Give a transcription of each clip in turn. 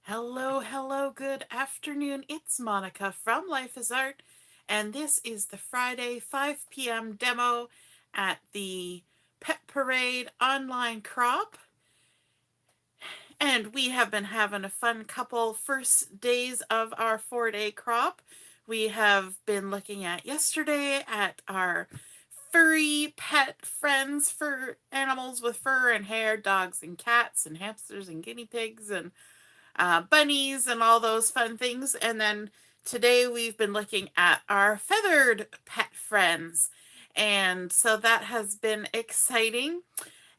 Hello, hello, good afternoon. It's Monica from Life is Art, and this is the Friday 5 p.m. demo at the Pet Parade online crop. And we have been having a fun couple first days of our 4-day crop. We have been looking at yesterday at our furry pet friends for animals with fur and hair, dogs and cats and hamsters and guinea pigs and bunnies and all those fun things. And then today we've been looking at our feathered pet friends. And so that has been exciting.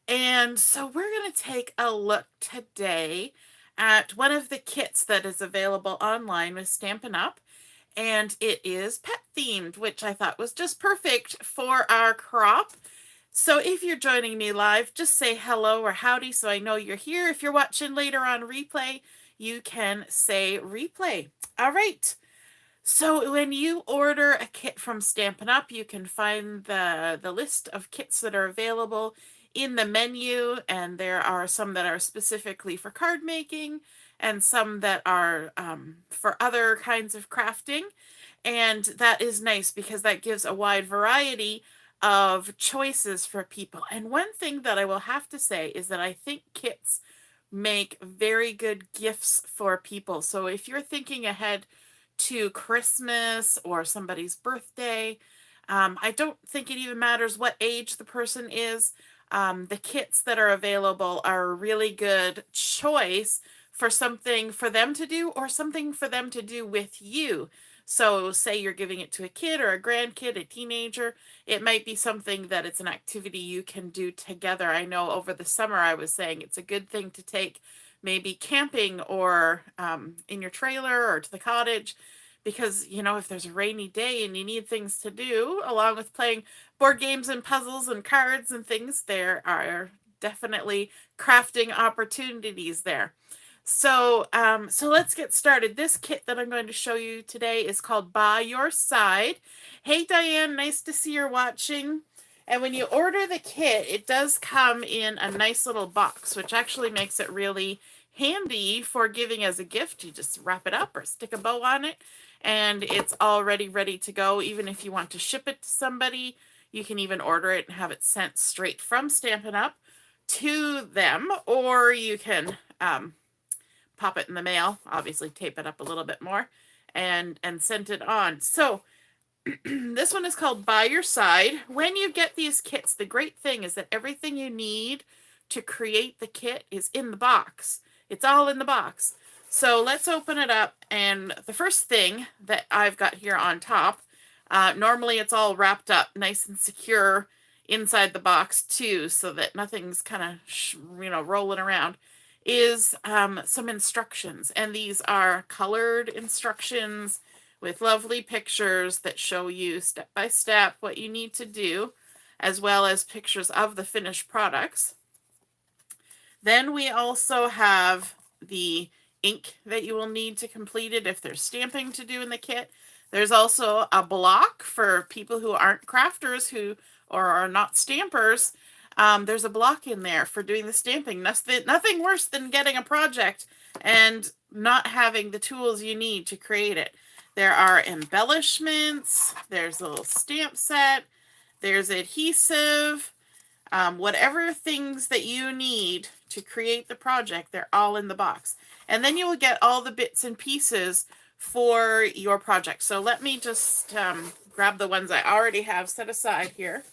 And so we're going to take a look today at one of the kits that is available online with Stampin' Up! And it is pet themed, which I thought was just perfect for our crop. So if you're joining me live, just say hello or howdy so I know you're here. If you're watching later on replay, you can say replay. All right. So when you order a kit from Stampin' Up, you can find the list of kits that are available in the menu, and there are some that are specifically for card making and some that are for other kinds of crafting. And that is nice because that gives a wide variety of choices for people. And one thing that I will have to say is that I think kits make very good gifts for people. So if you're thinking ahead to Christmas or somebody's birthday, I don't think it even matters what age the person is. The kits that are available are a really good choice for something for them to do or something for them to do with you. So say you're giving it to a kid or a grandkid, a teenager, it might be something that it's an activity you can do together. I know over the summer I was saying it's a good thing to take maybe camping or in your trailer or to the cottage because, you know, if there's a rainy day and you need things to do, along with playing board games and puzzles and cards and things, there are definitely crafting opportunities there. So let's get started. This kit that I'm going to show you today is called By Your Side. Hey, Diane, nice to see you're watching. And when you order the kit, it does come in a nice little box, which actually makes it really handy for giving as a gift. You just wrap it up or stick a bow on it, and it's already ready to go. Even if you want to ship it to somebody, you can even order it and have it sent straight from Stampin' Up! To them, or you can pop it in the mail, obviously tape it up a little bit more, and send it on. So this one is called By Your Side. When you get these kits, the great thing is that everything you need to create the kit is in the box. It's all in the box. So let's open it up, and the first thing that I've got here on top, normally it's all wrapped up nice and secure inside the box too, so that nothing's kind of rolling around, is some instructions. And these are colored instructions with lovely pictures that show you step by step what you need to do, as well as pictures of the finished products. Then we also have the ink that you will need to complete it if there's stamping to do in the kit. There's also a block for people who aren't crafters or are not stampers. There's a block in there for doing the stamping. Nothing worse than getting a project and not having the tools you need to create it. There are embellishments, there's a little stamp set, there's adhesive, whatever things that you need to create the project, they're all in the box. And then you will get all the bits and pieces for your project. So let me just grab the ones I already have set aside here.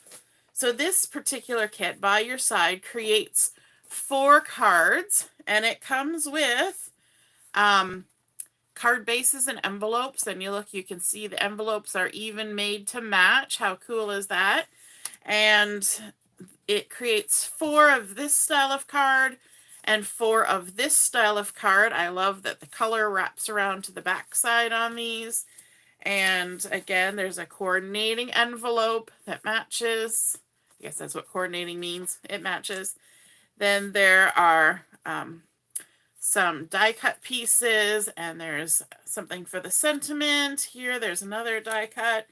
So this particular kit, By Your Side, creates 4 cards, and it comes with card bases and envelopes. And you can see the envelopes are even made to match. How cool is that? And it creates 4 of this style of card and 4 of this style of card. I love that the color wraps around to the back side on these. And again, there's a coordinating envelope that matches. I guess that's what coordinating means. It matches. Then there are some die cut pieces, and there's something for the sentiment. Here, there's another die cut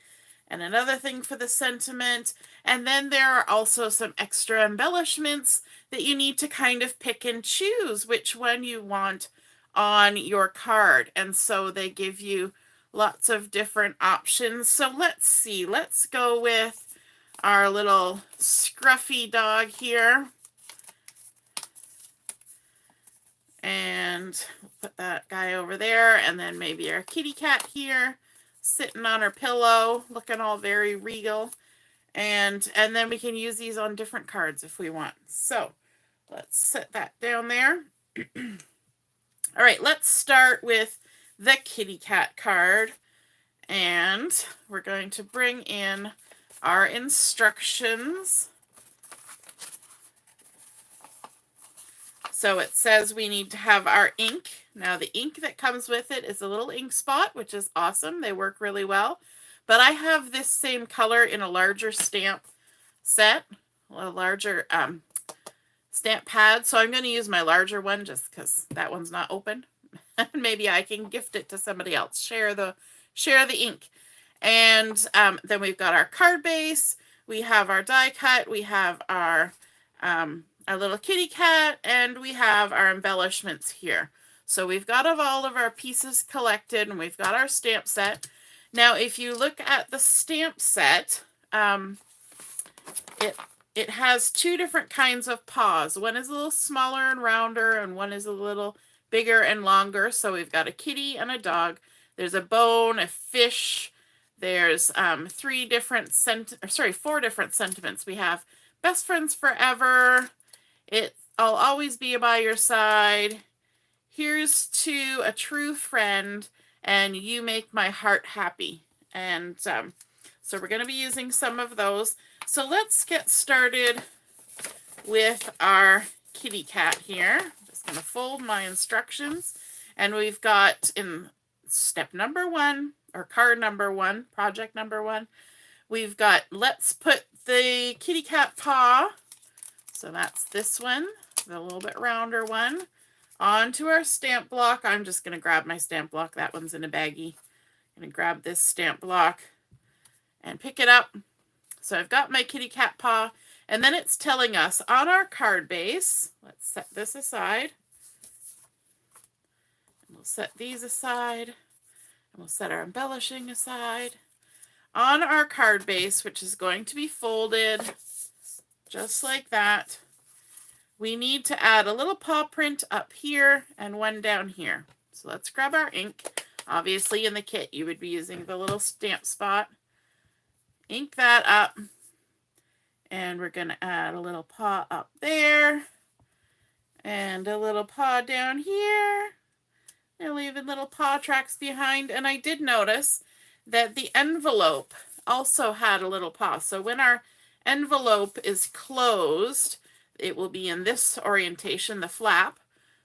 and another thing for the sentiment. And then there are also some extra embellishments that you need to kind of pick and choose which one you want on your card. And so they give you lots of different options. So let's see, let's go with our little scruffy dog here. And put that guy over there, and then maybe our kitty cat here, sitting on her pillow, looking all very regal. And then we can use these on different cards if we want. So let's set that down there. All right, let's start with the kitty cat card. And we're going to bring in our instructions. So it says we need to have our ink. Now the ink that comes with it is a little ink spot, which is awesome. They work really well. But I have this same color in a larger stamp set, a larger stamp pad. So I'm going to use my larger one just because that one's not open. Maybe I can gift it to somebody else. Share the ink. And then we've got our card base. We have our die cut. We have our little kitty cat, and we have our embellishments here. So we've got all of our pieces collected, and we've got our stamp set. Now, if you look at the stamp set, it has two different kinds of paws. One is a little smaller and rounder, and one is a little bigger and longer. So we've got a kitty and a dog. There's a bone, a fish. There's 4 different sentiments. We have best friends forever. I'll always be by your side. Here's to a true friend, and you make my heart happy. And so we're going to be using some of those. So let's get started with our kitty cat here. I'm just going to fold my instructions. And we've got in step number 1, or card number 1, project number 1, we've got let's put the kitty cat paw. So that's this one, the little bit rounder one, onto our stamp block. I'm just going to grab my stamp block. That one's in a baggie. I'm going to grab this stamp block and pick it up. So I've got my kitty cat paw, and then it's telling us on our card base, let's set this aside. And we'll set these aside, and we'll set our embellishing aside. On our card base, which is going to be folded just like that, we need to add a little paw print up here and one down here. So let's grab our ink. Obviously in the kit you would be using the little stamp spot. Ink that up, and we're going to add a little paw up there and a little paw down here. They're leaving little paw tracks behind. And I did notice that the envelope also had a little paw. So when our envelope is closed, it will be in this orientation, the flap.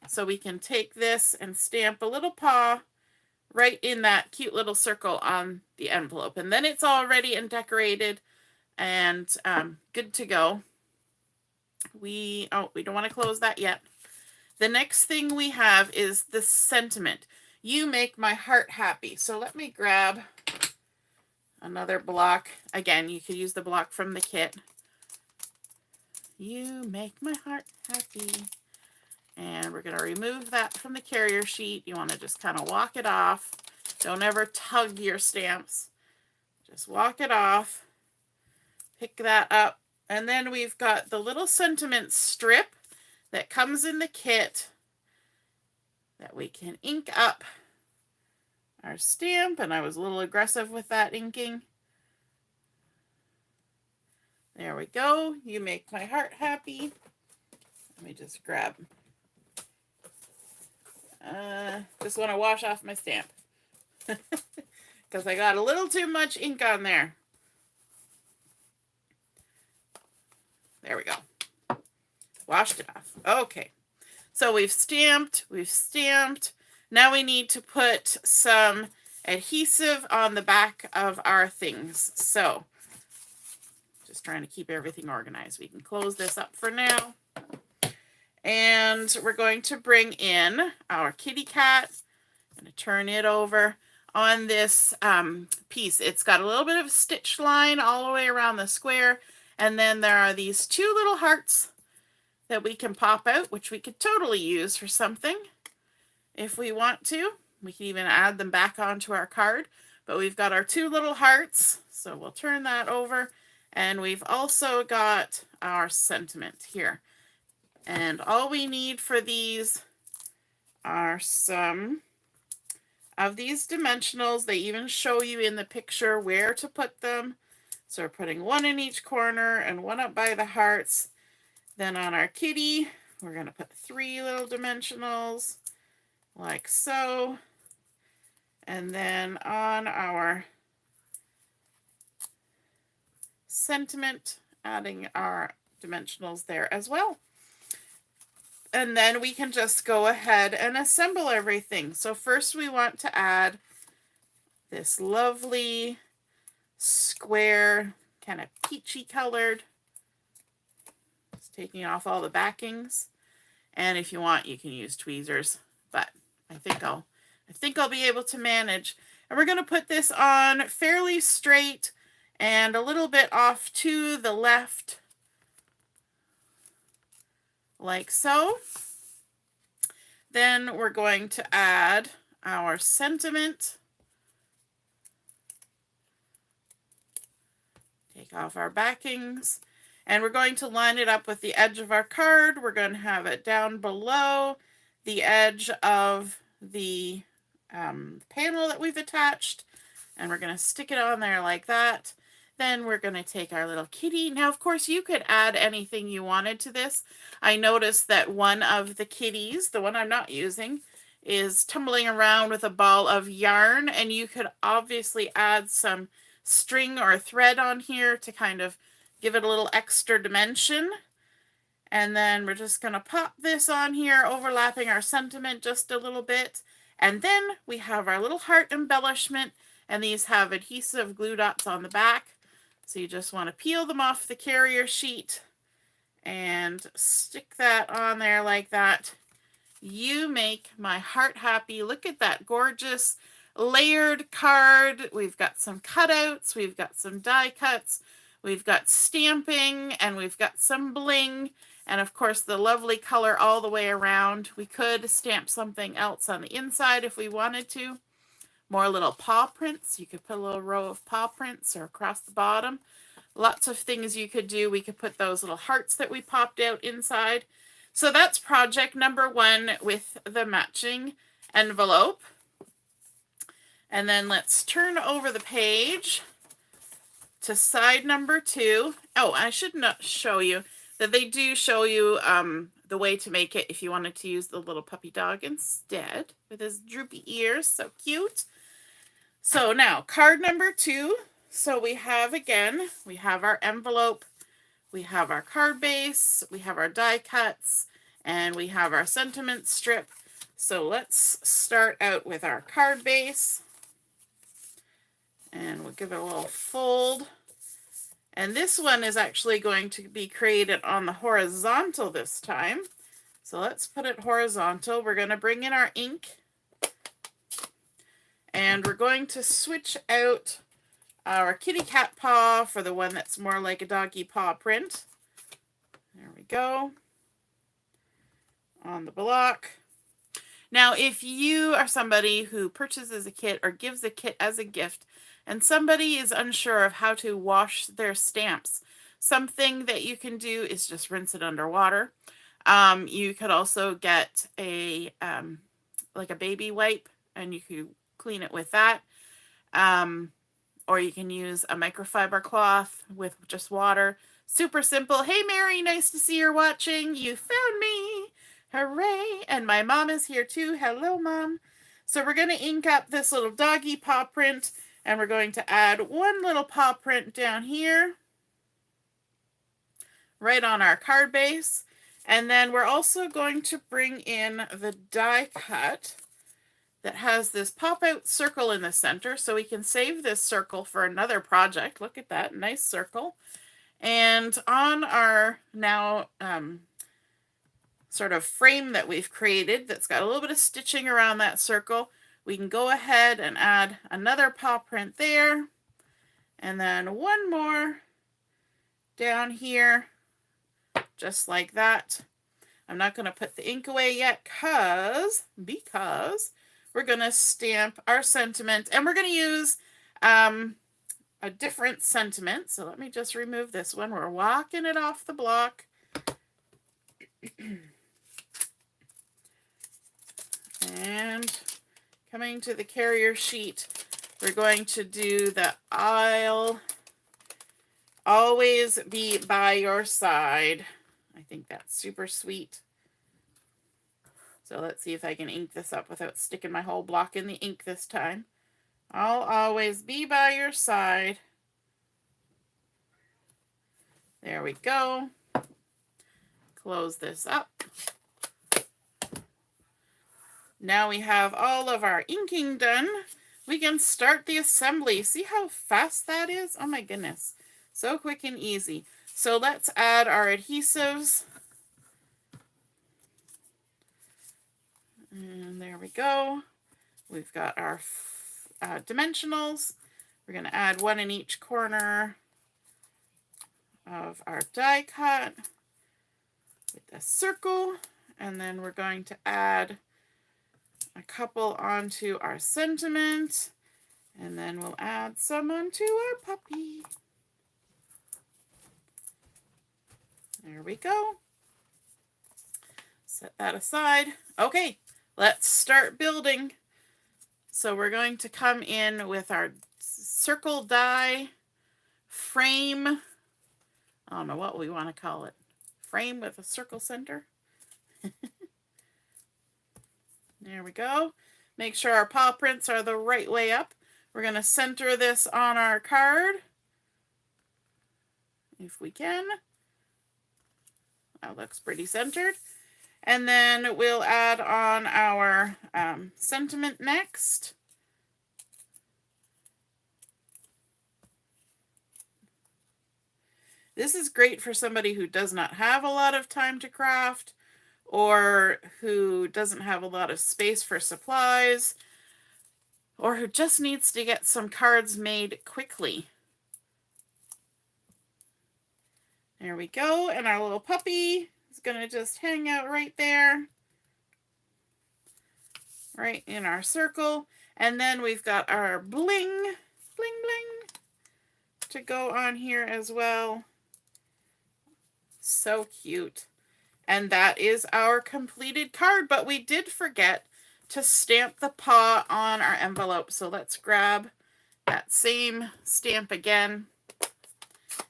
So we can take this and stamp a little paw right in that cute little circle on the envelope. And then it's all ready and decorated and good to go. We don't want to close that yet. The next thing we have is the sentiment. You make my heart happy. So let me grab another block. Again, you could use the block from the kit. You make my heart happy. And we're going to remove that from the carrier sheet. You want to just kind of walk it off. Don't ever tug your stamps. Just walk it off. Pick that up. And then we've got the little sentiment strip that comes in the kit that we can ink up our stamp. And I was a little aggressive with that inking. There we go. You make my heart happy. Let me just grab. Just want to wash off my stamp because I got a little too much ink on there. There we go. Washed it off. Okay. So we've stamped. Now we need to put some adhesive on the back of our things. So just trying to keep everything organized. We can close this up for now. And we're going to bring in our kitty cat. I'm going to turn it over on this piece. It's got a little bit of a stitch line all the way around the square. And then there are these 2 little hearts that we can pop out, which we could totally use for something. if we want to. We can even add them back onto our card. But we've got our 2 little hearts, so we'll turn that over. And we've also got our sentiment here. And all we need for these are some of these dimensionals. They even show you in the picture where to put them. So we're putting 1 in each corner and 1 up by the hearts. Then on our kitty, we're going to put 3 little dimensionals like so. And then on our sentiment, adding our dimensionals there as well. And then we can just go ahead and assemble everything. So first we want to add this lovely square, kind of peachy colored. Just taking off all the backings. And if you want, you can use tweezers, but I think I'll be able to manage. And we're going to put this on fairly straight and a little bit off to the left, like so. Then we're going to add our sentiment. Take off our backings. And we're going to line it up with the edge of our card. We're going to have it down below the edge of the panel that we've attached. And we're going to stick it on there like that. Then we're going to take our little kitty. Now, of course, you could add anything you wanted to this. I noticed that one of the kitties, the one I'm not using, is tumbling around with a ball of yarn. And you could obviously add some string or thread on here to kind of give it a little extra dimension. And then we're just going to pop this on here, overlapping our sentiment just a little bit. And then we have our little heart embellishment. And these have adhesive glue dots on the back. So you just want to peel them off the carrier sheet and stick that on there like that. You make my heart happy. Look at that gorgeous layered card. We've got some cutouts. We've got some die cuts. We've got stamping, and we've got some bling. And of course, the lovely color all the way around. We could stamp something else on the inside if we wanted to. More little paw prints. You could put a little row of paw prints or across the bottom. Lots of things you could do. We could put those little hearts that we popped out inside. So that's project number 1 with the matching envelope. And then let's turn over the page to side number 2. Oh, I should not show you that they do show you the way to make it if you wanted to use the little puppy dog instead with his droopy ears. So cute. So now card number 2. So we have our envelope, we have our card base, we have our die cuts, and we have our sentiment strip. So let's start out with our card base. And we'll give it a little fold. And this one is actually going to be created on the horizontal this time. So let's put it horizontal. We're going to bring in our ink. And we're going to switch out our kitty cat paw for the one that's more like a doggy paw print. There we go. On the block. Now, if you are somebody who purchases a kit or gives a kit as a gift, and somebody is unsure of how to wash their stamps, something that you can do is just rinse it underwater. You could also get a like a baby wipe, and you could clean it with that. Or you can use a microfiber cloth with just water. Super simple. Hey, Mary, nice to see you're watching. You found me. Hooray. And my mom is here too. Hello, Mom. So we're going to ink up this little doggy paw print, and we're going to add one little paw print down here, right on our card base. And then we're also going to bring in the die cut that has this pop-out circle in the center, so we can save this circle for another project. Look at that, nice circle. And on our now sort of frame that we've created that's got a little bit of stitching around that circle, we can go ahead and add another paw print there, and then one more down here, just like that. I'm not going to put the ink away yet because we're going to stamp our sentiment, and we're going to use a different sentiment. So let me just remove this one. We're walking it off the block. And coming to the carrier sheet, we're going to do the I'll always be by your side. I think that's super sweet. So let's see if I can ink this up without sticking my whole block in the ink this time. I'll always be by your side. There we go. Close this up. Now we have all of our inking done. We can start the assembly. See how fast that is? Oh my goodness. So quick and easy. So let's add our adhesives. And there we go. We've got our dimensionals. We're going to add one in each corner of our die cut with a circle. And then we're going to add a couple onto our sentiment. And then we'll add some onto our puppy. There we go. Set that aside. Okay, let's start building. So we're going to come in with our circle die frame. I don't know what we want to call it. Frame with a circle center. There we go. Make sure our paw prints are the right way up. We're going to center this on our card. If we can. That looks pretty centered. And then we'll add on our sentiment next. This is great for somebody who does not have a lot of time to craft, or who doesn't have a lot of space for supplies, or who just needs to get some cards made quickly. There we go, and our little puppy is going to just hang out right there, right in our circle. And then we've got our bling to go on here as well. So cute. And that is our completed card, but we did forget to stamp the paw on our envelope. So let's grab that same stamp again.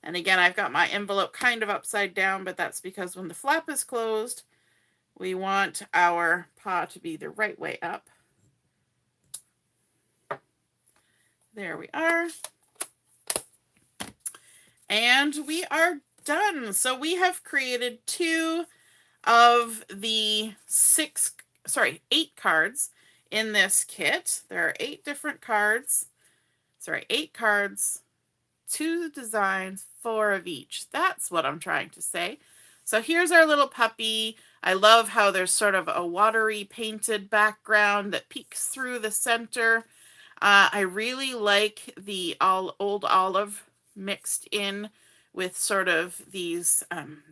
And again, I've got my envelope kind of upside down, but that's because when the flap is closed, we want our paw to be the right way up. There we are. And we are done. So we have created 2 of the 8 cards in this kit. There are 8 different cards. 8 cards, 2 designs, 4 of each. That's what I'm trying to say. So here's our little puppy. I love how there's sort of a watery painted background that peeks through the center. I really like the old olive mixed in with sort of these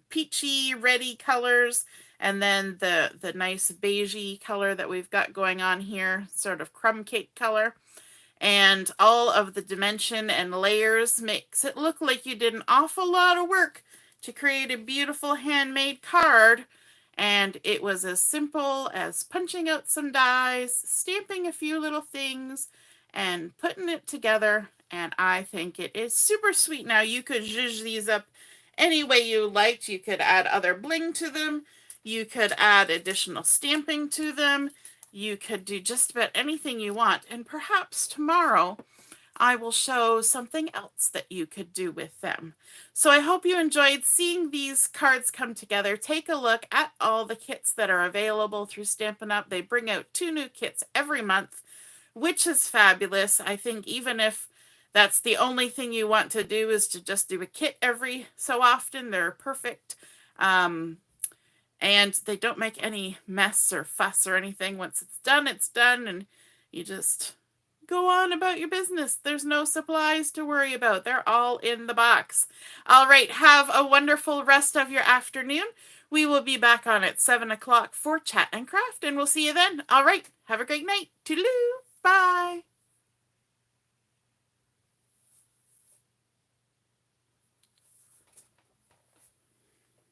peachy, reddy colors, and then the nice beigey color that we've got going on here, sort of crumb cake color. And all of the dimension and layers makes it look like you did an awful lot of work to create a beautiful handmade card. And it was as simple as punching out some dies, stamping a few little things, and putting it together. And I think it is super sweet. Now you could zhuzh these up any way you liked. You could add other bling to them. You could add additional stamping to them. You could do just about anything you want. And perhaps tomorrow I will show something else that you could do with them. So I hope you enjoyed seeing these cards come together. Take a look at all the kits that are available through Stampin' Up! They bring out 2 new kits every month, which is fabulous. I think even if that's the only thing you want to do is to just do a kit every so often, they're perfect. And they don't make any mess or fuss or anything. Once it's done, and you just go on about your business. There's no supplies to worry about. They're all in the box. All right, have a wonderful rest of your afternoon. We will be back on at 7 o'clock for Chat and Craft, and we'll see you then. All right, have a great night. Toodaloo.